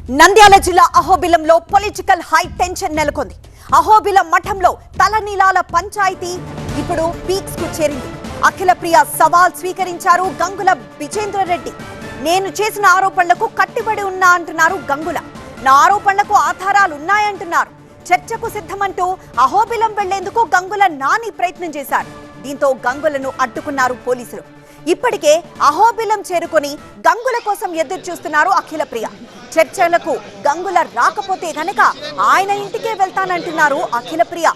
నంద్యాల జిల్లా అహోబిలంలో political high tension నెలకొంది. అహోబిలం మఠంలో తలనీలాల పంచాయతీ ఇప్పుడు పీక్స్ కు చేరింది. అఖిలప్రియ సవాల్ స్వీకరించారు గంగుల విజేంద్రరెడ్డి. నేను చేసిన ఆరోపణలకు కట్టుబడి ఉన్నా అంటున్నారు గంగుల. నా ఆరోపణలకు ఆధారాలు ఉన్నాయంటున్నారు. చర్చకు సిద్ధమంటూ అహోబిలం వెళ్లేందుకు గంగుల నాని ప్రయత్నం చేశారు. దీంతో గంగులను అడ్డుకున్నారు పోలీసులు. ఇప్పటికే అహోబిలం చేరుకొని గంగుల కోసం ఎదురు చూస్తున్నారు అఖిలప్రియ. చర్చలకు గంగుల రాకపోతే గనక ఆయన ఇంటికే వెళ్తానంటున్నారు అఖిలప్రియ.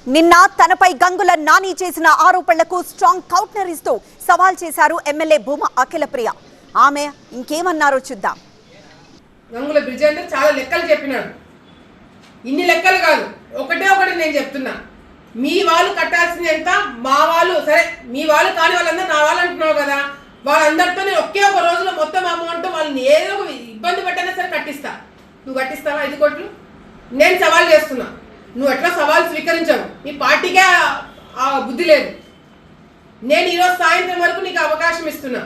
నిన్న తనపై గంగుల నాని చేసిన ఆరోపణలకు స్ట్రాంగ్ కౌంటర్ ఇస్తూ సవాల్ చేశారు ఎమ్మెల్యే భూమా అఖిలప్రియ. ఆమె ఇంకేమన్నారో చూద్దాం. గంగుల విజేంద్ర చాలా లెక్కలు చెప్పినాడు. ఇన్ని లెక్కలు కాదు, ఒకటి నేను చెప్తున్నా. మీ వాళ్ళు కట్టాల్సింది ఎంత, మా వాళ్ళు సరే, మీ వాళ్ళు కాని వాళ్ళందరూ నా వాళ్ళు అంటున్నావు కదా, వాళ్ళందరితో ఒకే ఒక రోజులో మొత్తం అమౌంట్ వాళ్ళని ఏదో ఒక ఇబ్బంది పెట్టైనా సరే కట్టిస్తా. నువ్వు కట్టిస్తావా 5 కోట్లు? నేను సవాల్ చేస్తున్నా. నువ్వు ఎట్లా సవాల్ స్వీకరించావు? నీ పార్టీకే ఆ బుద్ధి లేదు. నేను ఈరోజు సాయంత్రం వరకు నీకు అవకాశం ఇస్తున్నా.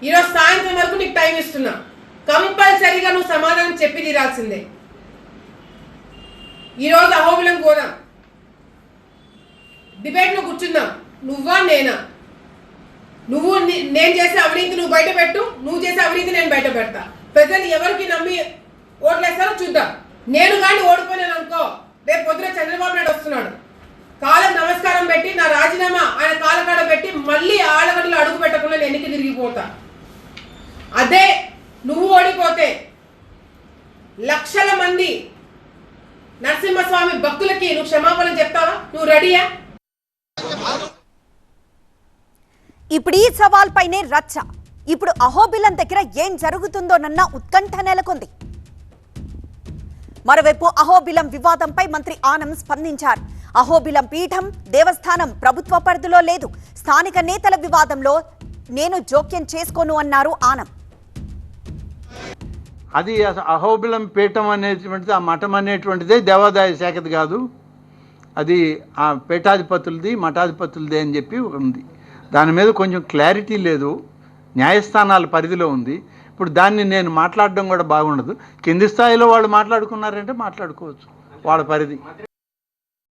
ఈరోజు సాయంత్రం వరకు నీకు టైం ఇస్తున్నా. కంపల్సరీగా నువ్వు సమాధానం చెప్పి తీరాల్సిందే. ఈరోజు అహోబిలం పోదాం, డిబేట్లో కూర్చుందాం. నువ్వా నేనా? నువ్వు నేను చేసే అవినీతి నువ్వు బయట పెట్టు, నువ్వు చేసే అవినీతి నేను బయట పెడతా. ప్రజలు ఎవరికి నమ్మి ఓట్లేస్తారో చూద్దాం. నేను కానీ ఓడిపోయాను అనుకో, రేపు పొద్దున చంద్రబాబు నాయుడు వస్తున్నాడు, కాళ్ళకు నమస్కారం పెట్టి నా రాజీనామా ఆయన కాళ్ళకాడ పెట్టి మళ్ళీ ఆడగడ్డలో అడుగు పెట్టకుండా నేను ఎన్నిక తిరిగిపోతా. అదే నువ్వు ఓడిపోతే లక్షల మంది నరసింహస్వామి భక్తులకి నువ్వు క్షమాపణ చెప్తావా? నువ్వు రెడీయా? ఇప్పుడు ఈ సవాల్ పైనే రచ్చ. ఇప్పుడు అహోబిలం దగ్గర ఏం జరుగుతుందోనన్న ఉత్కంఠ నెలకొంది. మరోవైపు అహోబిలం వివాదంపై మంత్రి ఆనం స్పందించారు. అహోబిలం పీఠం దేవస్థానం ప్రభుత్వ పరిధిలో లేదు. స్థానిక నేతల వివాదంలో నేను జోక్యం చేసుకోను అన్నారు ఆనం. అది అహోబిలం పీఠం అనేటువంటిది, ఆ మఠం అనేటువంటిదే దేవాదాయ శాఖది కాదు, అది ఆ పీఠాధిపతులది మఠాధిపతులది అని చెప్పి ఉంది. దాని మీద కొంచెం క్లారిటీ లేదు, న్యాయస్థానాల పరిధిలో ఉంది. ఇప్పుడు దాన్ని నేను మాట్లాడడం కూడా బాగుండదు. కింది స్థాయిలో వాళ్ళు మాట్లాడుకున్నారంటే మాట్లాడుకోవచ్చు, వాళ్ళ పరిధి.